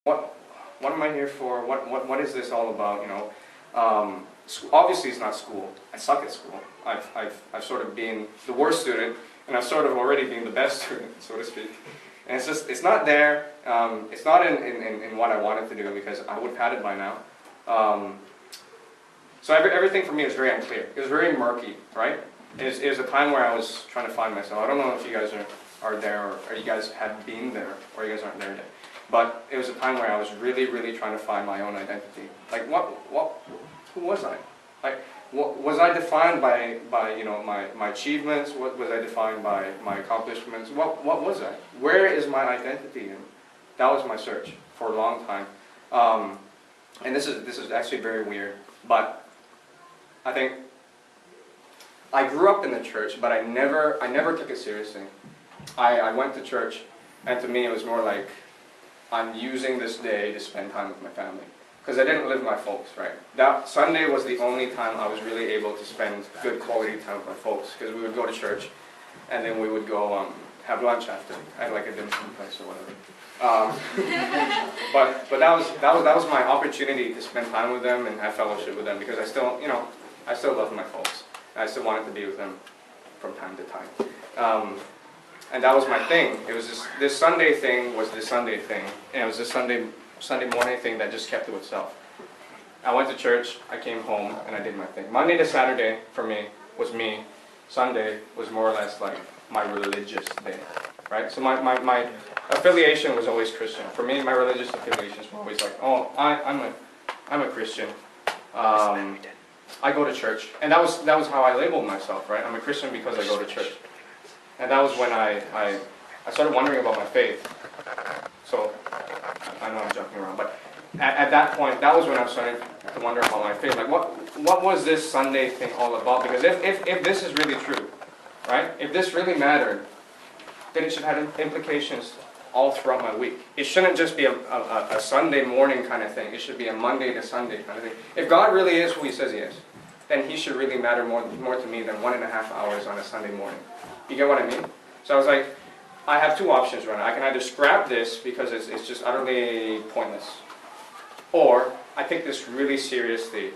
what am I here for? What is this all about? Obviously it's not school. I suck at school. I've sort of been the worst student, and I've sort of already been the best student, so to speak. And it's not there. It's not in what I wanted to do, because I would have had it by now. So everything for me was very unclear. It was very murky, right? It was a time where I was trying to find myself. I don't know if you guys are there, or you guys have been there, or you guys aren't there yet. But it was a time where I was really, really trying to find my own identity. Like, who was I? Like, was I defined by my achievements? Was I defined by my accomplishments? What was I? Where is my identity? And that was my search for a long time. And this is actually very weird, but I think I grew up in the church, but I never took it seriously. I went to church, and to me it was more like, I'm using this day to spend time with my family. Because I didn't live with my folks, right? That Sunday was the only time I was really able to spend good quality time with my folks. Because we would go to church, and then we would go have lunch after. I had like a dim sum place or whatever. But that was my opportunity to spend time with them and have fellowship with them. Because I still love my folks. And I still wanted to be with them from time to time. And that was my thing. It was this Sunday thing was this Sunday thing. And it was this Sunday morning thing that just kept to itself. I went to church, I came home, and I did my thing. Monday to Saturday, for me, was me. Sunday was more or less like my religious day, right? So my affiliation was always Christian. For me, my religious affiliations were always like, oh, I'm a Christian. I go to church. And that was how I labeled myself, right? I'm a Christian because I go to church. And that was when I started wondering about my faith. So, I know I'm jumping around, but at that point, that was when I was starting to wonder about my faith. Like, what was this Sunday thing all about? Because if this is really true, right? If this really mattered, then it should have implications all throughout my week. It shouldn't just be a Sunday morning kind of thing. It should be a Monday to Sunday kind of thing. If God really is who He says He is, then He should really matter more to me than 1.5 hours on a Sunday morning. You get what I mean? So I was like, I have two options right now. I can either scrap this because it's just utterly pointless, or I take this really seriously,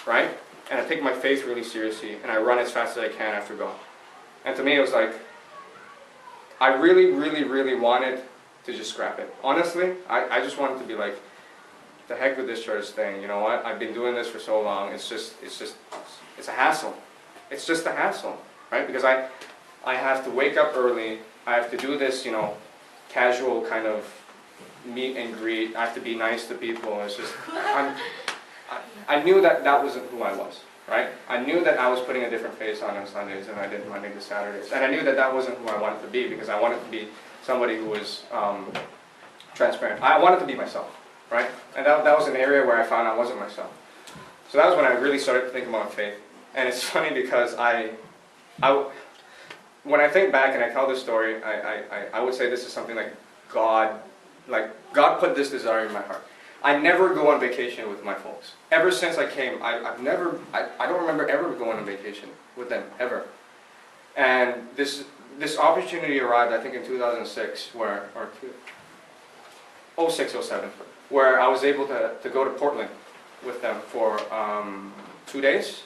right? And I take my faith really seriously, and I run as fast as I can after God. And to me, it was like, I really, really, really wanted to just scrap it. Honestly, I just wanted to be like, the heck with this church thing. You know what? I've been doing this for so long. It's a hassle. It's just a hassle, right? Because I have to wake up early. I have to do this, casual kind of meet and greet. I have to be nice to people. It's just, I knew that wasn't who I was, right? I knew that I was putting a different face on Sundays than I did Monday to Saturdays. And I knew that wasn't who I wanted to be, because I wanted to be somebody who was transparent. I wanted to be myself, right? And that was an area where I found I wasn't myself. So that was when I really started to think about faith. And it's funny because when I think back and I tell this story, I would say this is something like God put this desire in my heart. I never go on vacation with my folks. Ever since I came, I don't remember ever going on vacation with them, ever. And this opportunity arrived, I think, in 2006, or 06, 07, where I was able to go to Portland with them for 2 days.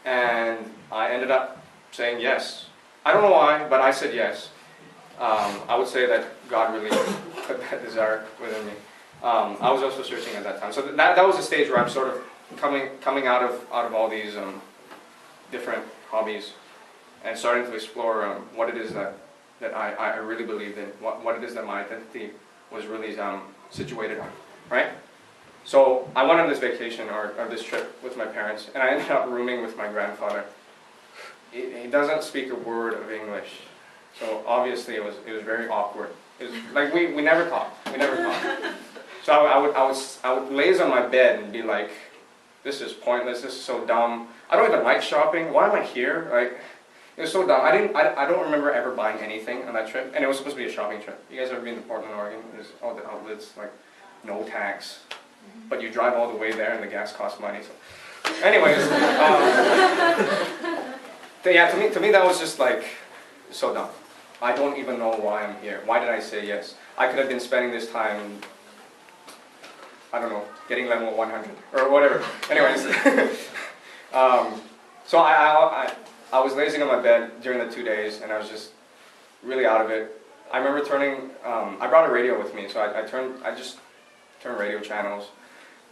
And I ended up saying yes. I don't know why, but I said yes. I would say that God really put that desire within me. I was also searching at that time. So that was the stage where I'm sort of coming out of all these different hobbies and starting to explore what it is that I really believed in, what it is that my identity was really situated on, right? So I went on this vacation or this trip with my parents, and I ended up rooming with my grandfather. He doesn't speak a word of English, so obviously it was very awkward. It was like we never talked. We never talked. So I would laze on my bed and be like, this is pointless. This is so dumb. I don't even like shopping. Why am I here? Like, it was so dumb. I don't remember ever buying anything on that trip, and it was supposed to be a shopping trip. You guys ever been to Portland, Oregon? There's all the outlets, like no tax, but you drive all the way there, and the gas costs money. So, anyways. Yeah, to me that was just like so dumb. I don't even know why I'm here. Why did I say yes? I could have been spending this time I don't know, getting level 100 or whatever. Anyways, so I was lazing on my bed during the 2 days, and I was just really out of it. I remember turning, I brought a radio with me, so I just turned radio channels.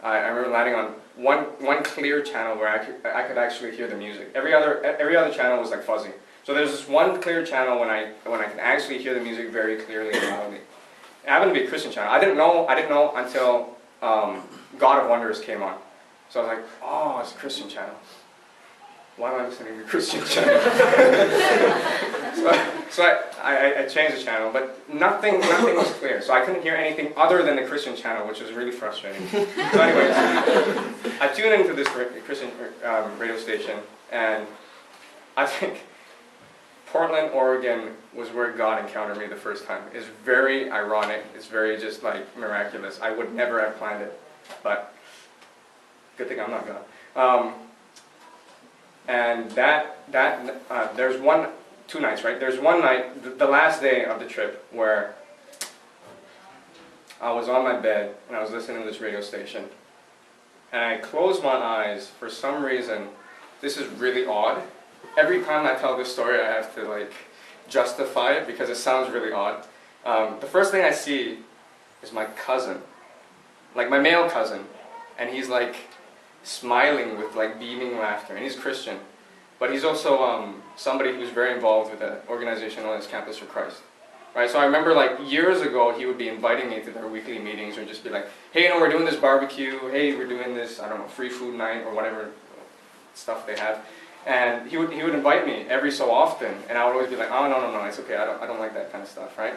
I remember landing on one clear channel where I could actually hear the music. Every other channel was like fuzzy. So there's this one clear channel when I can actually hear the music very clearly and loudly. It happened to be a Christian channel. I didn't know until God of Wonders came on. So I was like, oh, it's a Christian channel. Why am I listening to a Christian channel? so I changed the channel, but nothing was clear. So I couldn't hear anything other than the Christian channel, which was really frustrating. So anyways, I tuned into this Christian radio station, and I think Portland, Oregon was where God encountered me the first time. It's very ironic. It's very just like miraculous. I would never have planned it, but good thing I'm not God. And there's 2 nights, right? There's one night, the last day of the trip, where I was on my bed and I was listening to this radio station, and I closed my eyes for some reason. This is really odd. Every time I tell this story, I have to like justify it because it sounds really odd. The first thing I see is my cousin, like my male cousin, and he's like smiling with like beaming laughter, and he's Christian, but he's also somebody who's very involved with an organization known as Campus for Christ. Right, so I remember like years ago he would be inviting me to their weekly meetings, or just be like, hey, we're doing this barbecue, hey, we're doing this, I don't know, free food night or whatever stuff they have. And he would invite me every so often, and I would always be like, oh, no, it's okay, I don't like that kind of stuff, right?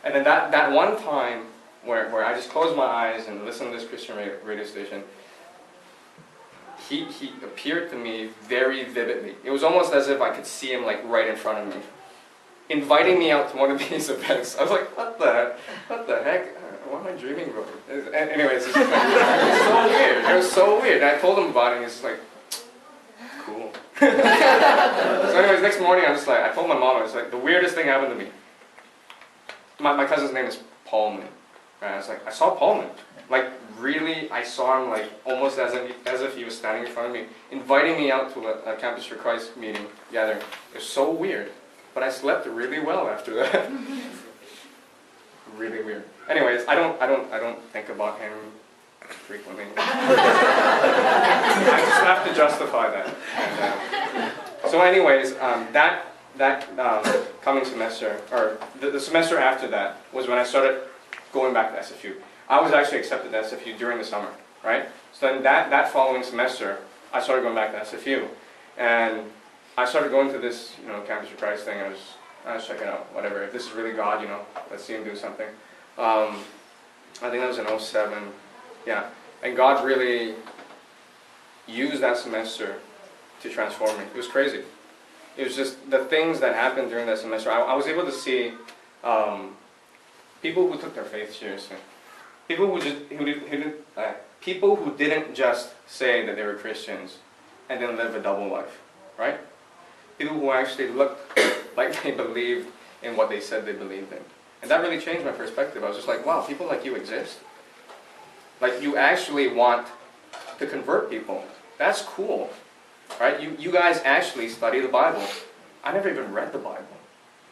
And then that one time where I just closed my eyes and listened to this Christian radio station, he appeared to me very vividly. It was almost as if I could see him like right in front of me, inviting me out to one of these events. I was like, what the heck? What am I dreaming about? Anyways, it was so weird. It was so weird. And I told him about it, and he's like, cool. So anyways, next morning I told my mom, I was like, the weirdest thing happened to me. My cousin's name is Paulman. Right? I was like, I saw Paulman. Like really, I saw him like almost as if he was standing in front of me, inviting me out to a Campus for Christ meeting gathering. It was so weird. But I slept really well after that. Really weird. Anyways, I don't think about him frequently. I just have to justify that. And, so anyways, that coming semester, or the semester after that, was when I started going back to SFU. I was actually accepted to SFU during the summer, right? So then that following semester, I started going back to SFU. And I started going to this, Campus for Christ thing. I was checking out, whatever. If this is really God, let's see him do something. I think that was in 2007. Yeah. And God really used that semester to transform me. It was crazy. It was just the things that happened during that semester. I was able to see people who took their faith seriously. People who didn't just say that they were Christians and then live a double life, right? People who actually looked like they believed in what they said they believed in. And that really changed my perspective. I was just like, wow, people like you exist. Like you actually want to convert people. That's cool, right? You guys actually study the Bible. I never even read the Bible,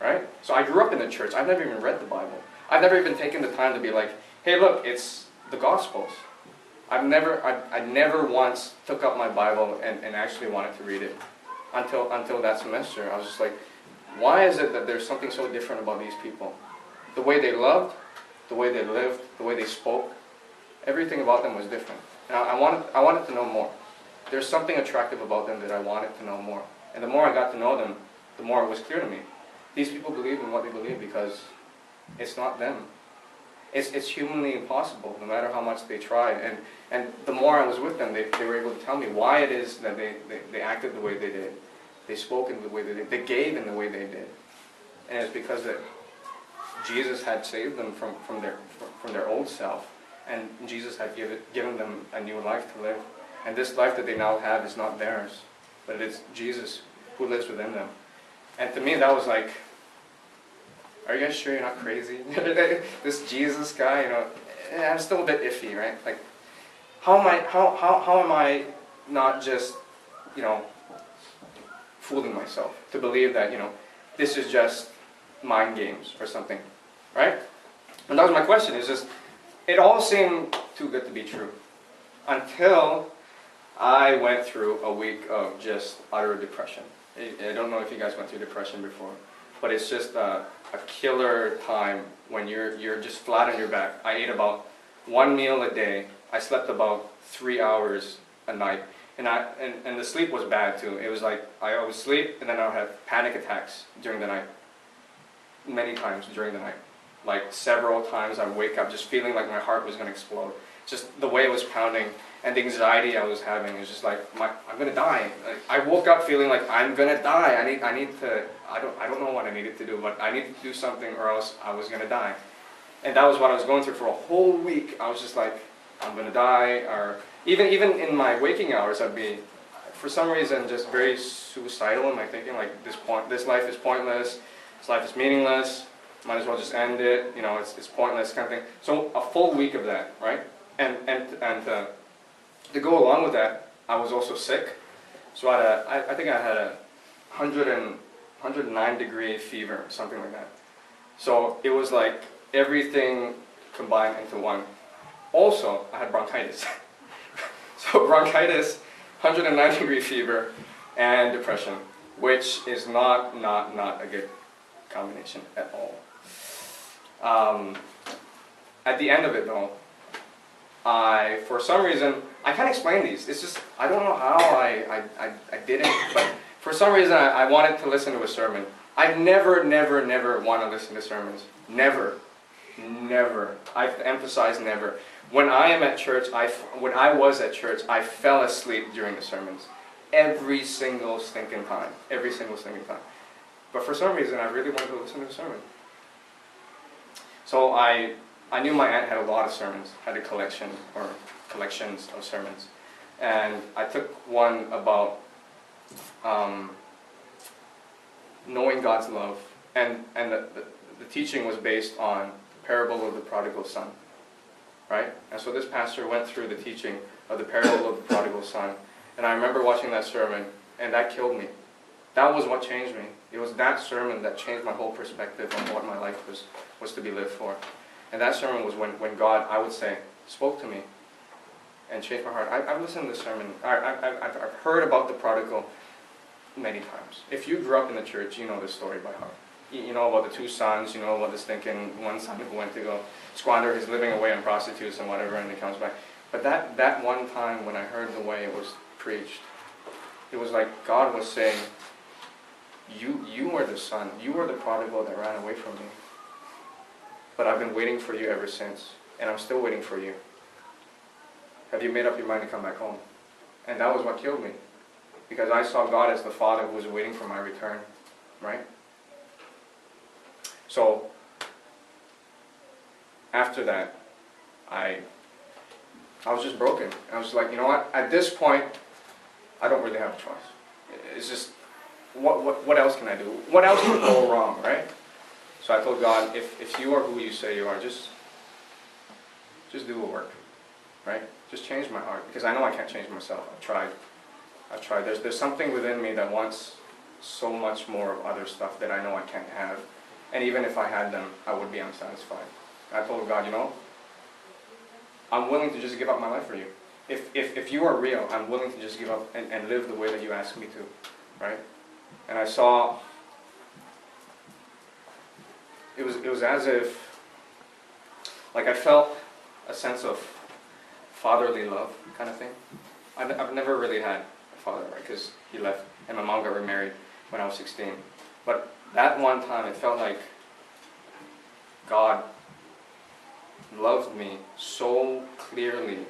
right? So I grew up in the church. I've never even read the Bible. I've never even taken the time to be like, hey, look, it's the Gospels. I never once took up my Bible and actually wanted to read it until that semester. I was just like, why is it that there's something so different about these people? The way they loved, the way they lived, the way they spoke, everything about them was different. And I wanted to know more. There's something attractive about them that I wanted to know more. And the more I got to know them, the more it was clear to me. These people believe in what they believe because it's not them. It's humanly impossible, no matter how much they tried. And the more I was with them, they were able to tell me why it is that they acted the way they did. They spoke in the way they did. They gave in the way they did. And it's because that Jesus had saved them from their old self. And Jesus had given them a new life to live. And this life that they now have is not theirs, but it is Jesus who lives within them. And to me, that was like, are you guys sure you're not crazy? This Jesus guy, I'm still a bit iffy, right? Like, how am I not just, fooling myself to believe that, this is just mind games or something, right? And that was my question. It's just, it all seemed too good to be true until I went through a week of just utter depression. I don't know if you guys went through depression before, but it's just a killer time when you're just flat on your back. I ate about one meal a day. I slept about 3 hours a night, and the sleep was bad too. It was like I would sleep and then I would have panic attacks during the night. Many times during the night, like several times I would wake up just feeling like my heart was going to explode. Just the way it was pounding and the anxiety I was having is just like I'm going to die. I woke up feeling like I'm going to die. I don't know what I needed to do, but I needed to do something or else I was going to die. And that was what I was going through for a whole week. I was just like, I'm going to die. Or even in my waking hours, I'd be, for some reason, just very suicidal in my thinking. Like this life is pointless. This life is meaningless. Might as well just end it. It's pointless kind of thing. So a full week of that, right? And to go along with that, I was also sick. So I think I had a 109-degree fever, something like that. So it was like everything combined into one. Also, I had bronchitis. So bronchitis, 109-degree fever, and depression, which is not a good combination at all. At the end of it though, for some reason, I can't explain these. It's just, I don't know how I did it, but for some reason I wanted to listen to a sermon. I've never want to listen to sermons. Never. I've emphasized never. When I am at church, when I was at church, I fell asleep during the sermons. Every single stinking time. But for some reason, I really wanted to listen to a sermon. So I knew my aunt had a lot of sermons, had a collection or collections of sermons. And I took one about knowing God's love. And the teaching was based on the parable of the prodigal son. Right? And so this pastor went through the teaching of the parable of the prodigal son. And I remember watching that sermon, and that killed me. That was what changed me. It was that sermon that changed my whole perspective on what my life was to be lived for. And that sermon was when God, I would say, spoke to me and changed my heart. I've listened to this sermon. I've heard about the prodigal many times. If you grew up in the church, you know this story by heart. You know about the two sons, you know about the stinking one son who went to go squander his living away on prostitutes and whatever, and he comes back. But that one time when I heard the way it was preached, it was like God was saying, you are the son, you are the prodigal that ran away from me. But I've been waiting for you ever since, and I'm still waiting for you. Have you made up your mind to come back home? And that was what killed me, because I saw God as the Father who was waiting for my return, right? So, after that, I was just broken. I was like, you know what? At this point, I don't really have a choice. It's just, what else can I do? What else can go wrong, right? So I told God, if you are who you say you are, just do a work, right? Just change my heart, because I know I can't change myself. I've tried. There's something within me that wants so much more of other stuff that I know I can't have. And even if I had them, I would be unsatisfied. I told God, I'm willing to just give up my life for you. If you are real, I'm willing to just give up and live the way that you asked me to, right? And I saw, it was as if, like I felt a sense of fatherly love kind of thing. I've never really had a father, right? Because he left and my mom got remarried when I was 16. But that one time it felt like God loved me so clearly